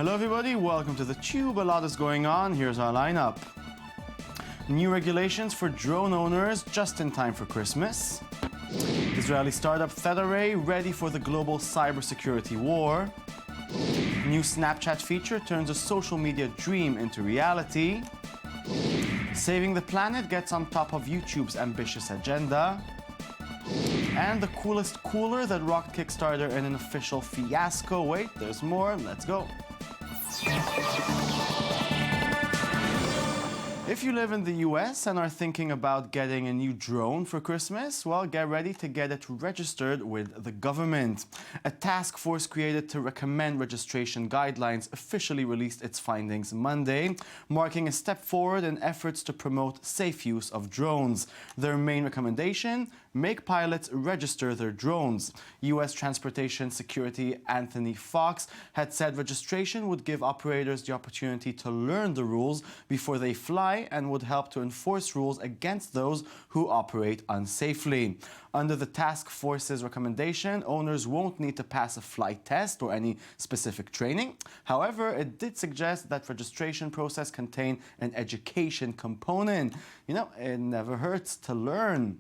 Hello everybody, welcome to theCUBE. A lot is going on. Here's our lineup. New regulations for drone owners just in time for Christmas. Israeli startup ThetaRay ready for the global cybersecurity war. New Snapchat feature turns a social media dream into reality. Saving the planet gets on top of YouTube's ambitious agenda. And the coolest cooler that rocked Kickstarter in an official fiasco. Wait, there's more. Let's go. If you live in the US and are thinking about getting a new drone for Christmas, well, get ready to get it registered with the government. A task force created to recommend registration guidelines officially released its findings Monday, marking a step forward in efforts to promote safe use of drones. Their main recommendation: make pilots register their drones. US Transportation Security Anthony Fox had said registration would give operators the opportunity to learn the rules before they fly and would help to enforce rules against those who operate unsafely. Under the task force's recommendation, owners won't need to pass a flight test or any specific training. However, it did suggest that registration process contain an education component. You know, it never hurts to learn.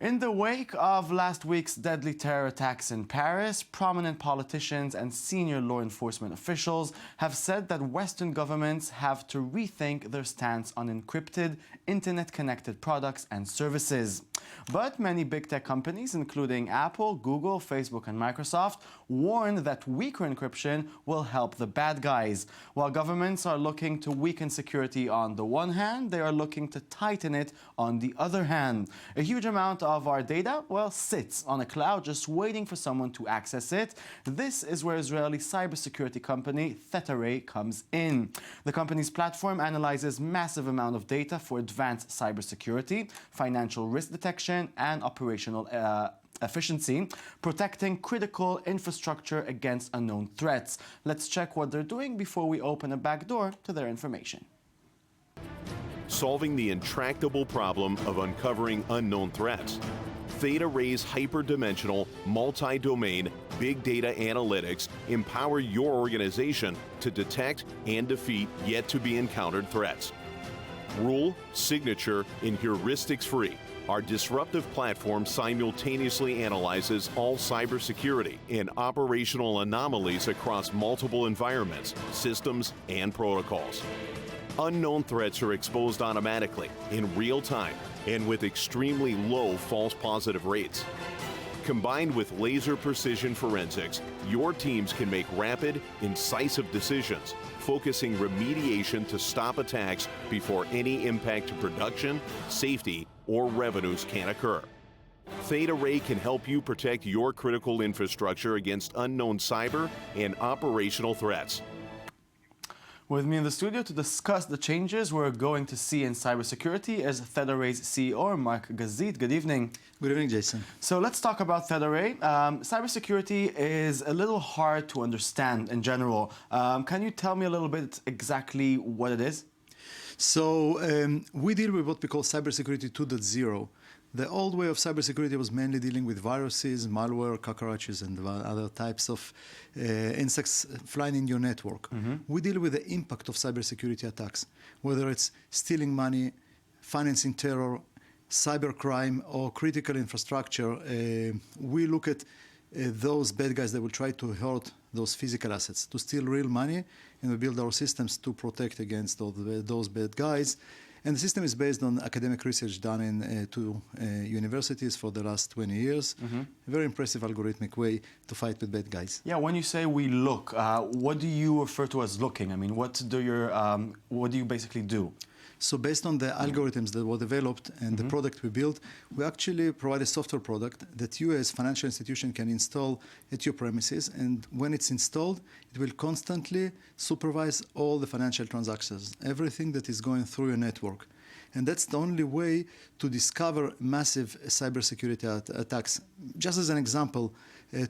In the wake of last week's deadly terror attacks in Paris, prominent politicians and senior law enforcement officials have said that Western governments have to rethink their stance on encrypted, internet-connected products and services. But many big tech companies, including Apple, Google, Facebook, and Microsoft, warn that weaker encryption will help the bad guys. While governments are looking to weaken security on the one hand, they are looking to tighten it on the other hand. A huge amount of our data, well, sits on a cloud just waiting for someone to access it. This is where Israeli cybersecurity company ThetaRay comes in. The company's platform analyzes massive amount of data for advanced cybersecurity, financial risk detection, and operational efficiency, protecting critical infrastructure against unknown threats. Let's check what they're doing before we open a back door to their information. Solving the intractable problem of uncovering unknown threats. ThetaRay's hyperdimensional, multi-domain, big data analytics empower your organization to detect and defeat yet-to-be-encountered threats. Rule, signature, and heuristics-free. Our disruptive platform simultaneously analyzes all cybersecurity and operational anomalies across multiple environments, systems, and protocols. Unknown threats are exposed automatically, in real time, and with extremely low false positive rates. Combined with laser precision forensics, your teams can make rapid, incisive decisions, focusing remediation to stop attacks before any impact to production, safety, or revenues can occur. ThetaRay can help you protect your critical infrastructure against unknown cyber and operational threats. With me in the studio to discuss the changes we're going to see in cybersecurity is ThetaRay's CEO, Mark Gazit. Good evening. Good evening, Jason. So let's talk about ThetaRay. Cybersecurity is a little hard to understand in general. Can you tell me a little bit exactly what it is? So we deal with what we call cybersecurity 2.0. The old way of cybersecurity was mainly dealing with viruses, malware, cockroaches, and other types of insects flying in your network. We deal with the impact of cybersecurity attacks, whether it's stealing money, financing terror, cybercrime, or critical infrastructure. We look at those bad guys that will try to hurt those physical assets, to steal real money, and we build our systems to protect against those bad guys. And the system is based on academic research done in two universities for the last 20 years. A very impressive algorithmic way to fight with bad guys. Yeah, when you say we look, what do you refer to as looking? I mean, what do you basically do? So based on the algorithms that were developed and the product we built, we actually provide a software product that you as financial institution can install at your premises. And when it's installed, it will constantly supervise all the financial transactions, everything that is going through your network. And that's the only way to discover massive cybersecurity attacks. Just as an example,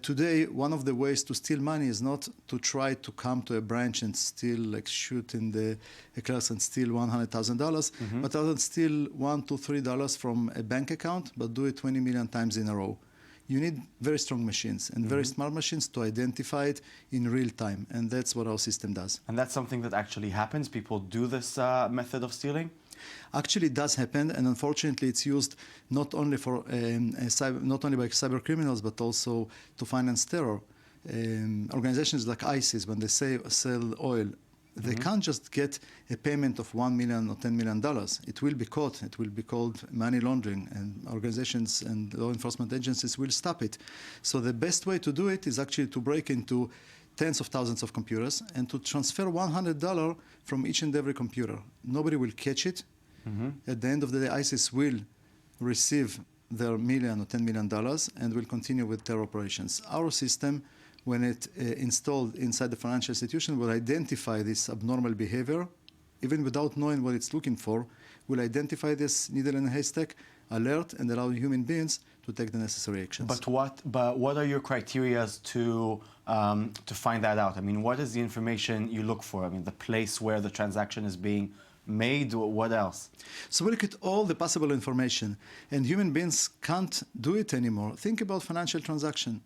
today, one of the ways to steal money is not to try to come to a branch and steal, like shoot in the class and steal $100,000, but rather steal $1, $2, $3 from a bank account, but do it 20 million times in a row. you need very strong machines and very smart machines to identify it in real time. And that's what our system does. And that's something that actually happens? People do this method of stealing? Actually, it does happen, and unfortunately, it's used not only for not only by cyber criminals, but also to finance terror. Organizations like ISIS, when they sell oil, they can't just get a payment of $1 million or $10 million. It will be caught. It will be called money laundering, and organizations and law enforcement agencies will stop it. So the best way to do it is actually to break into tens of thousands of computers and to transfer $100 from each and every computer. Nobody will catch it. At the end of the day, ISIS will receive their $1 million or $10 million and will continue with terror operations. Our system, when it installed inside the financial institution, will identify this abnormal behavior, even without knowing what it's looking for, will identify this needle in a haystack, alert, and allow human beings to take the necessary actions. But what are your criteria to find that out? I mean, what is the information you look for? I mean, the place where the transaction is being made, what else? So we look at all the possible information, and human beings can't do it anymore. Think about financial transaction.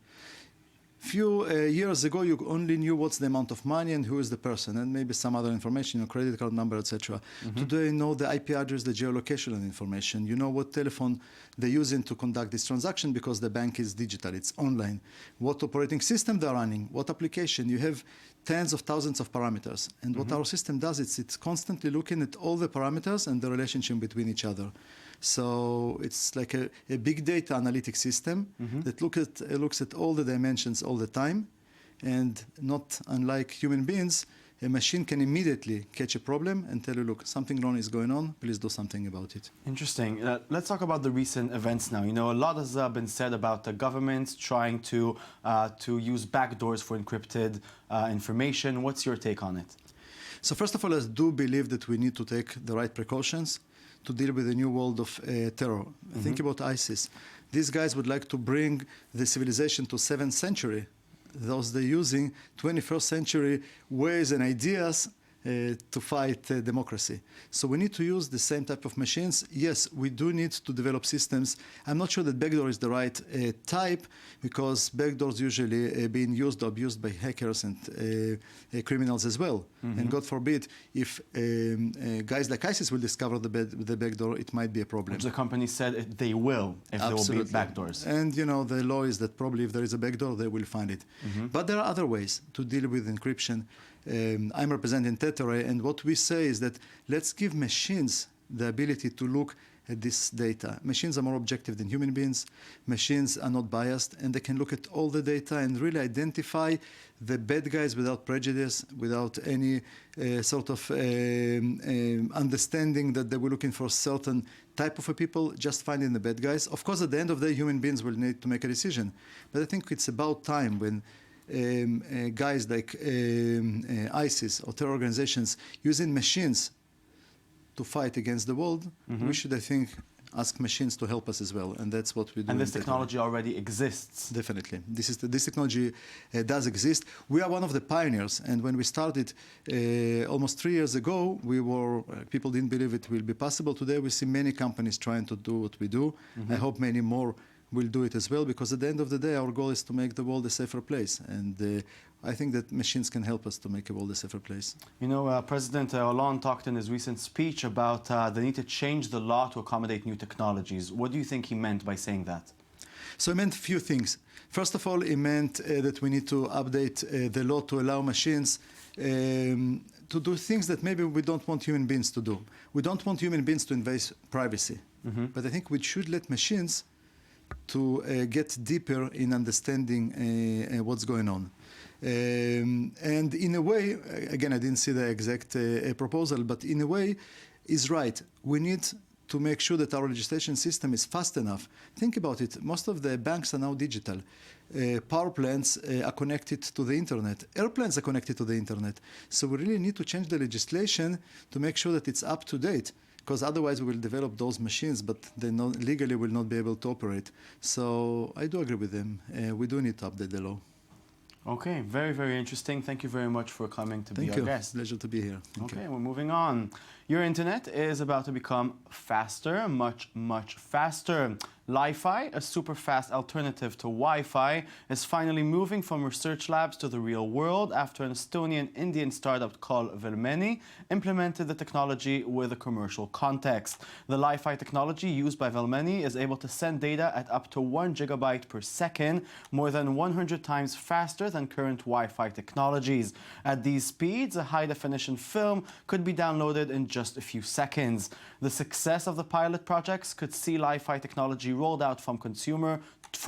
Few years ago, you only knew what's the amount of money and who is the person, and maybe some other information, your credit card number, etc. Today, you know the IP address, the geolocation information. You know what telephone they're using to conduct this transaction because the bank is digital, it's online. What operating system they're running, what application. You have tens of thousands of parameters. And what our system does is it's constantly looking at all the parameters and the relationship between each other. So it's like a big data analytic system that looks at all the dimensions all the time. And not unlike human beings, a machine can immediately catch a problem and tell you, look, something wrong is going on, please do something about it. Interesting. Let's talk about the recent events now. You know, a lot has been said about the government trying to use backdoors for encrypted information. What's your take on it? So first of all, I do believe that we need to take the right precautions to deal with the new world of terror. Think about ISIS. These guys would like to bring the civilization to 7th century. Those they're using 21st century ways and ideas to fight democracy. So we need to use the same type of machines. Yes, we do need to develop systems. I'm not sure that backdoor is the right type, because backdoors usually being used or abused by hackers and criminals as well. And God forbid, if guys like ISIS will discover the backdoor, it might be a problem. Which the company said they will, if there will be backdoors. And you know, the law is that probably if there is a backdoor, they will find it. But there are other ways to deal with encryption. I'm representing Tetere, and what we say is that let's give machines the ability to look at this data. Machines are more objective than human beings. Machines are not biased, and they can look at all the data and really identify the bad guys without prejudice, without any sort of understanding that they were looking for a certain type of a people, just finding the bad guys. Of course, at the end of the day, human beings will need to make a decision. But I think it's about time when guys like ISIS or terror organizations using machines to fight against the world, we should, I think, ask machines to help us as well, and that's what we do. And this technology already exists. Definitely, this technology does exist. We are one of the pioneers, and when we started almost 3 years ago, we were people didn't believe it will be possible. Today, we see many companies trying to do what we do. I hope many more will do it as well, because at the end of the day, our goal is to make the world a safer place. And I think that machines can help us to make the world a safer place. You know, President Hollande talked in his recent speech about the need to change the law to accommodate new technologies. What do you think he meant by saying that? So he meant a few things. First of all, he meant that we need to update the law to allow machines to do things that maybe we don't want human beings to do. We don't want human beings to invade privacy. But I think we should let machines to get deeper in understanding what's going on. And in a way, again, I didn't see the exact proposal, but in a way, is right. We need to make sure that our legislation system is fast enough. Think about it. Most of the banks are now digital. Power plants are connected to the internet. Airplanes are connected to the internet. So we really need to change the legislation to make sure that it's up to date, because otherwise we will develop those machines, but they legally will not be able to operate. So I do agree with them. We do need to update the law. Okay, very, very interesting. Thank you very much for coming to be our guest. Pleasure to be here. Okay, we're moving on. Your internet is about to become faster, much, much faster. LifeI, a super fast alternative to Wi-Fi, is finally moving from research labs to the real world after an Estonian-Indian startup called Velmeni implemented the technology with a commercial context. The LifeI technology used by Velmeni is able to send data at up to 1 gigabyte per second, more than 100 times faster than current Wi-Fi technologies. At these speeds, a high-definition film could be downloaded in just a few seconds. The success of the pilot projects could see LifeI technology rolled out for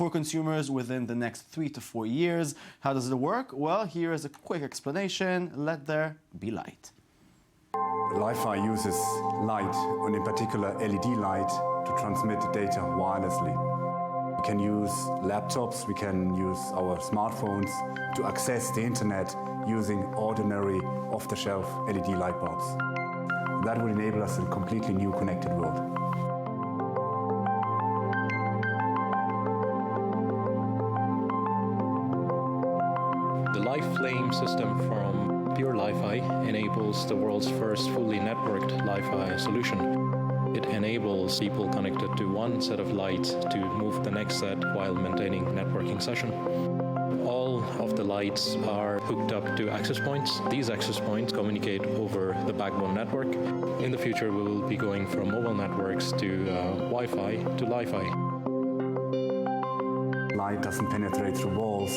consumers within the next 3 to 4 years. How does it work? Well, here is a quick explanation. Let there be light. LifeI uses light, and in particular LED light, to transmit data wirelessly. We can use laptops, we can use our smartphones to access the internet using ordinary off-the-shelf LED light bulbs. That will enable us a completely new connected world. The LifeFlame system from Pure LifeI enables the world's first fully networked LifeI solution. It enables people connected to one set of lights to move the next set while maintaining networking session. All of the lights are hooked up to access points. These access points communicate over the backbone network. In the future, we will be going from mobile networks to Wi-Fi to LifeI. Light doesn't penetrate through walls,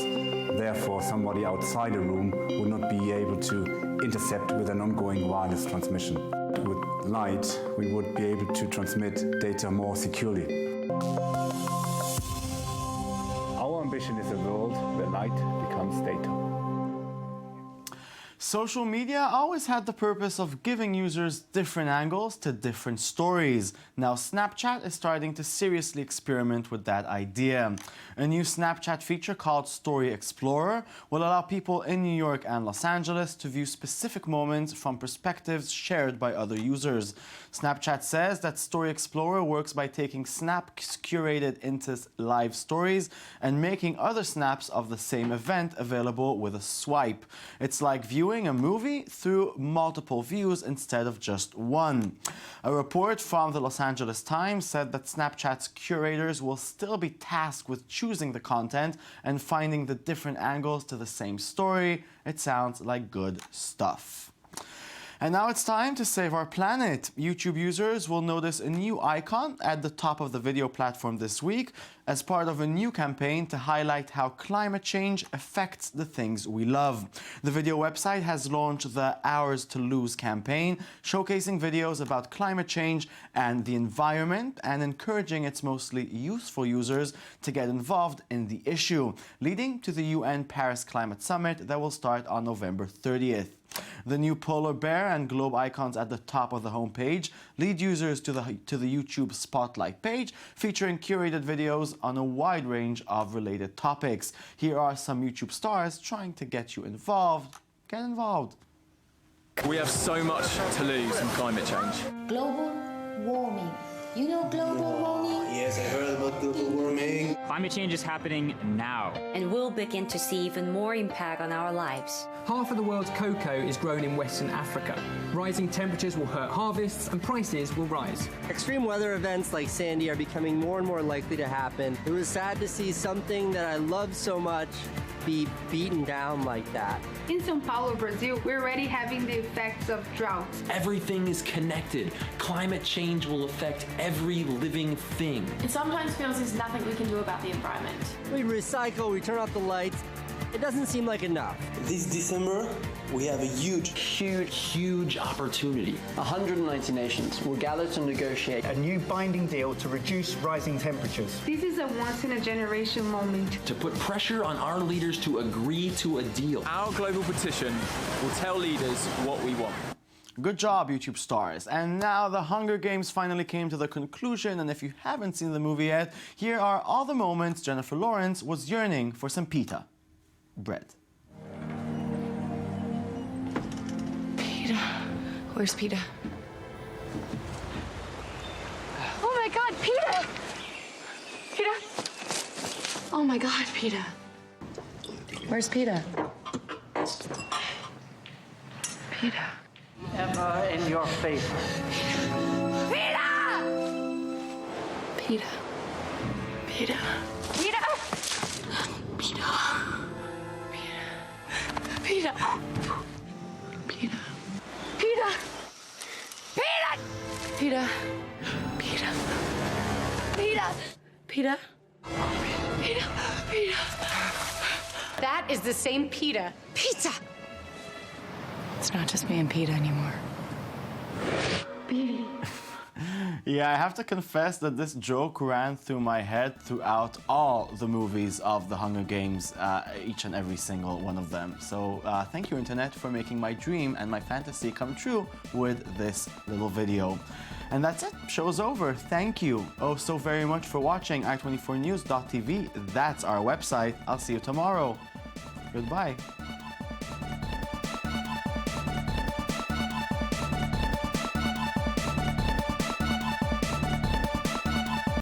therefore somebody outside a room would not be able to intercept with an ongoing wireless transmission. With light, we would be able to transmit data more securely. Our ambition is a world where light becomes data. Social media always had the purpose of giving users different angles to different stories. Now Snapchat is starting to seriously experiment with that idea. A new Snapchat feature called Story Explorer will allow people in New York and Los Angeles to view specific moments from perspectives shared by other users. Snapchat says that Story Explorer works by taking snaps curated into live stories and making other snaps of the same event available with a swipe. It's like viewing a movie through multiple views instead of just one. A report from the Los Angeles Times said that Snapchat's curators will still be tasked with choosing the content and finding the different angles to the same story. It sounds like good stuff. And now it's time to save our planet. YouTube users will notice a new icon at the top of the video platform this week as part of a new campaign to highlight how climate change affects the things we love. The video website has launched the Ours to Lose campaign, showcasing videos about climate change and the environment and encouraging its mostly youthful users to get involved in the issue, leading to the UN Paris Climate Summit that will start on November 30th. The new polar bear and globe icons at the top of the homepage lead users to the YouTube Spotlight page, featuring curated videos on a wide range of related topics. Here are some YouTube stars trying to get you involved. Get involved. We have so much to lose from climate change. Global warming. You know global warming? Yes, I heard about global warming. Climate change is happening now. And we'll begin to see even more impact on our lives. Half of the world's cocoa is grown in Western Africa. Rising temperatures will hurt harvests and prices will rise. Extreme weather events like Sandy are becoming more and more likely to happen. It was sad to see something that I love so much be beaten down like that. In São Paulo, Brazil, we're already having the effects of droughts. Everything is connected. Climate change will affect every living thing. It sometimes feels there's nothing we can do about the environment. We recycle, we turn off the lights. It doesn't seem like enough. This December, we have a huge opportunity. 190 nations will gather to negotiate a new binding deal to reduce rising temperatures. This is a once-in-a-generation moment. To put pressure on our leaders to agree to a deal. Our global petition will tell leaders what we want. Good job, YouTube stars. And now the Hunger Games finally came to the conclusion, and if you haven't seen the movie yet, here are all the moments Jennifer Lawrence was yearning for some pita bread. Peter. Where's Peter? Oh my God, Peter! Peter! Oh my God, Peter. Where's Peter? Peter. never in your favor. Peter! Peter! Peter! Peter! Peter! Peter! Peter! Peter! Peter! Peter! Peter! Peter! Peter! Peter! That is the same Peter. Peter! It's not just me and Peter anymore. Billy. Yeah, I have to confess that this joke ran through my head throughout all the movies of the Hunger Games, each and every single one of them. So thank you, Internet, for making my dream and my fantasy come true with this little video. And that's it. Show's over. Thank you so very much for watching i24news.tv. That's our website. I'll see you tomorrow. Goodbye.